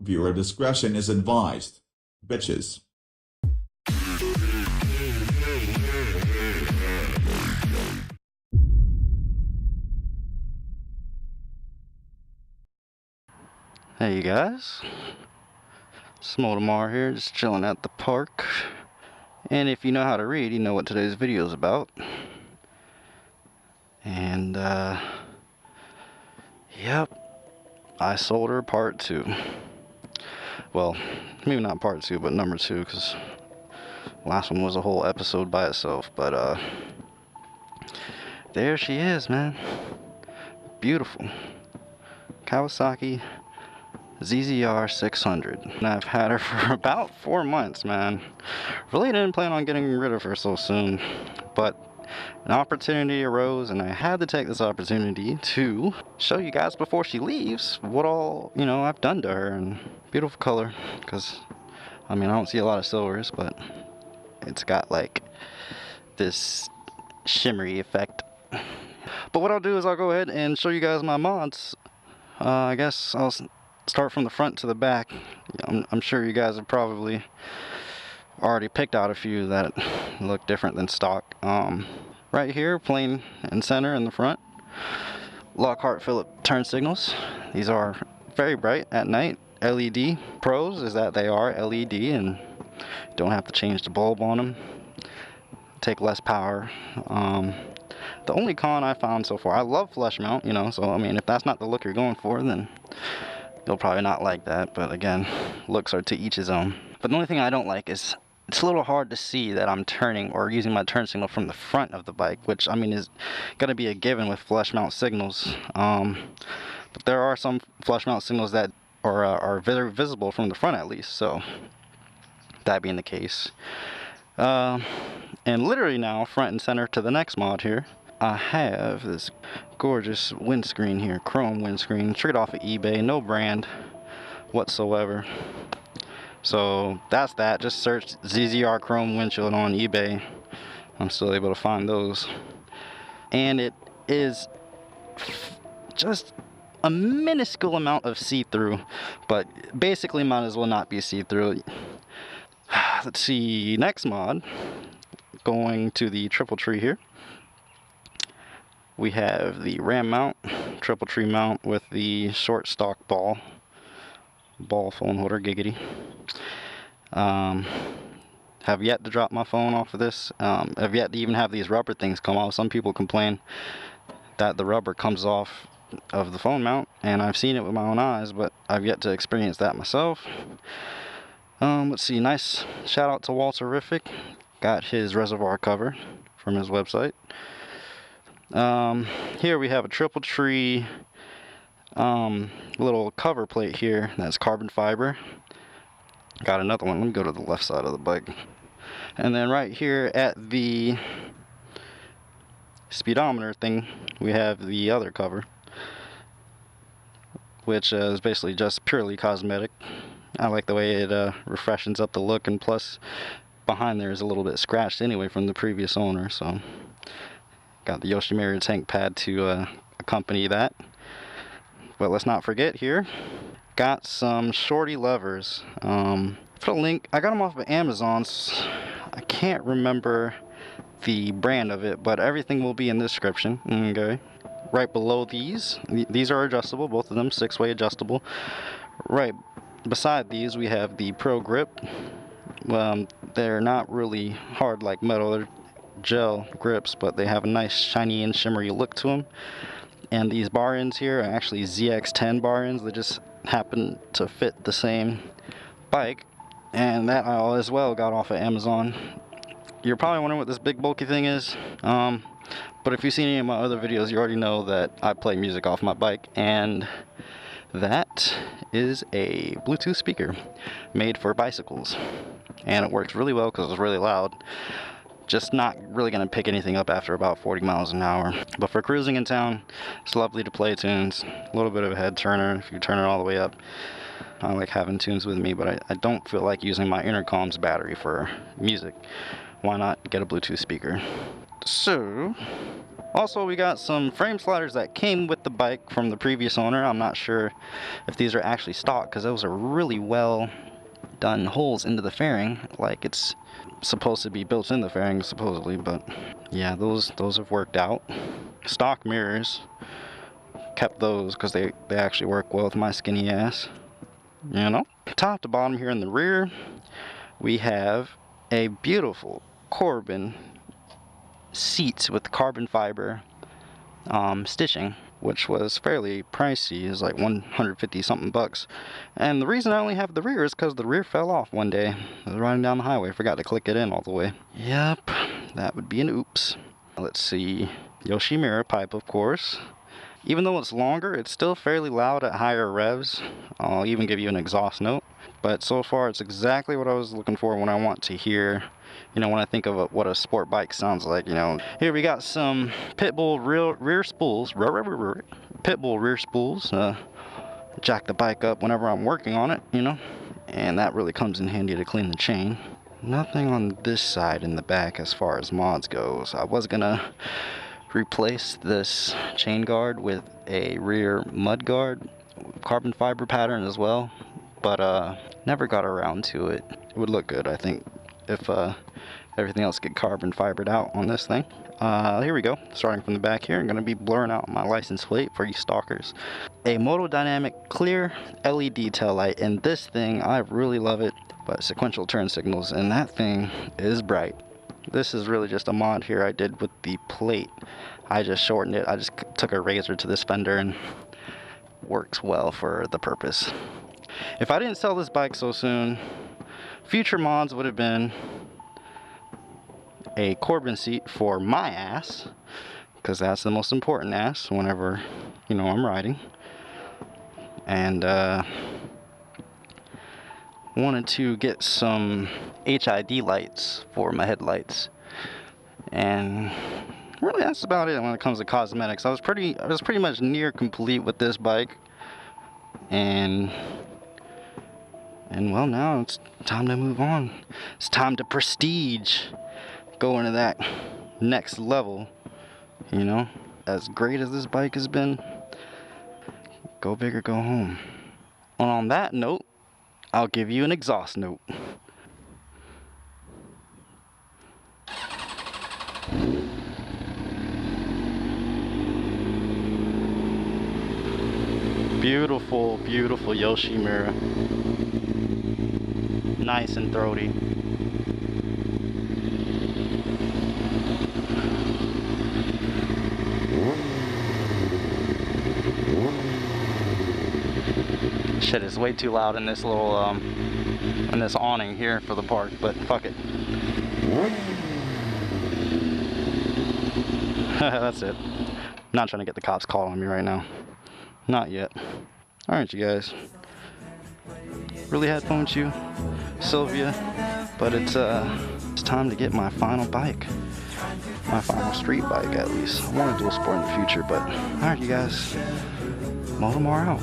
Viewer discretion is advised. Bitches. Hey you guys, Smoltamar here, just chilling at the park. And if you know how to read, you know what today's video is about. And yep, I sold her part 2. Well, maybe not part 2, but number 2, because last one was a whole episode by itself. But there she is, man. Beautiful Kawasaki ZZR 600. And I've had her for about 4 months, man. Really didn't plan on getting rid of her so soon, but an opportunity arose and I had to take this opportunity to show you guys before she leaves what all, I've done to her. And beautiful color, because I don't see a lot of silvers, but it's got like this shimmery effect. But what I'll do is I'll go ahead and show you guys my mods. I guess I'll start from the front to the back. I'm sure you guys have probably already picked out a few that look different than stock. Right here, plain and center in the front, Lockhart Phillip turn signals. These are very bright at night. LED. Pros is that they are LED and don't have to change the bulb on them. Take less power. The only con I found so far, I love flush mount, so if that's not the look you're going for, then you'll probably not like that. But again, looks are to each his own. But the only thing I don't like is it's a little hard to see that I'm turning or using my turn signal from the front of the bike, which is going to be a given with flush mount signals. But there are some flush mount signals that are very visible from the front, at least. So that being the case, and literally now front and center to the next mod here, I have this gorgeous windscreen here, chrome windscreen, straight off of eBay, no brand whatsoever. So that's that. Just search ZZR chrome windshield on eBay. I'm still able to find those. And it is just a minuscule amount of see-through, but basically might as well not be see-through. Let's see, next mod, going to the triple tree here. We have the ram mount, triple tree mount with the short stock ball phone holder, giggity. Have yet to drop my phone off of this. Have yet to even have these rubber things come off. Some people complain that the rubber comes off of the phone mount, and I've seen it with my own eyes, but I've yet to experience that myself. Let's see, nice shout out to Walterific. Got his reservoir cover from his website. Here we have a triple tree little cover plate here that's carbon fiber. Got another one. Let me go to the left side of the bike. And then right here at the speedometer thing, we have the other cover, which is basically just purely cosmetic. I like the way it refreshes up the look, and plus behind there is a little bit scratched anyway from the previous owner, so got the Yoshimura tank pad to accompany that. But let's not forget here, got some shorty levers. Put a link, I got them off of Amazon. I can't remember the brand of it, but everything will be in the description. Okay. Right below these are adjustable, both of them 6-way adjustable. Right beside these we have the Pro Grip. They're not really hard like metal, they're gel grips, but they have a nice shiny and shimmery look to them. And these bar ends here are actually ZX10 bar ends. They just happen to fit the same bike, and that I as well got off of Amazon. You're probably wondering what this big bulky thing is, but if you've seen any of my other videos, you already know that I play music off my bike, and that is a Bluetooth speaker made for bicycles, and it works really well because it's really loud. Just not really going to pick anything up after about 40 miles an hour. But for cruising in town, it's lovely to play tunes. A little bit of a head turner if you turn it all the way up. I like having tunes with me, but I don't feel like using my intercom's battery for music. Why not get a Bluetooth speaker? So, Also, we got some frame sliders that came with the bike from the previous owner. I'm not sure if these are actually stock, because those are really well done holes into the fairing, like it's supposed to be built in the fairing supposedly. But yeah, those have worked out. Stock mirrors, kept those because they actually work well with my skinny ass, you know. Top to bottom here in the rear, we have a beautiful Corbin seats with carbon fiber stitching, which was fairly pricey. It was like 150 something bucks. And the reason I only have the rear is because the rear fell off one day. I was riding down the highway, forgot to click it in all the way. Yep, that would be an oops. Let's see, Yoshimura pipe, of course. Even though it's longer, it's still fairly loud at higher revs. I'll even give you an exhaust note. But so far, it's exactly what I was looking for when I want to hear, you know, when I think of what a sport bike sounds like, you know. Here we got some Pitbull rear spools, Pitbull rear spools. Jack the bike up whenever I'm working on it, you know. And that really comes in handy to clean the chain. Nothing on this side in the back as far as mods goes. I was gonna replace this chain guard with a rear mud guard, carbon fiber pattern as well, but never got around to it. It would look good, I think, if everything else get carbon fibered out on this thing. Here we go, starting from the back here. I'm going to be blurring out my license plate for you stalkers. A Moto Dynamic clear LED tail light, and this thing, I really love it, but sequential turn signals, and that thing is bright. This is really just a mod here I did with the plate. I just shortened it. I just took a razor to this fender and works well for the purpose. If I didn't sell this bike so soon, future mods would have been a Corbin seat for my ass, because that's the most important ass whenever, you know, I'm riding. And wanted to get some HID lights for my headlights, and really that's about it when it comes to cosmetics. I was pretty much near complete with this bike, and well, now it's time to move on. It's time to prestige, go into that next level, you know. As great as this bike has been, go big or go home. And on that note, I'll give you an exhaust note. Beautiful, beautiful Yoshimura. Nice and throaty. Shit is way too loud in this little in this awning here for the park, but fuck it. That's it. I'm not trying to get the cops called on me right now. Not yet. Alright, you guys. Really had fun with you, Sylvia, but it's time to get my final bike. My final street bike, at least. I want to do a sport in the future, but alright, you guys. Motomar out.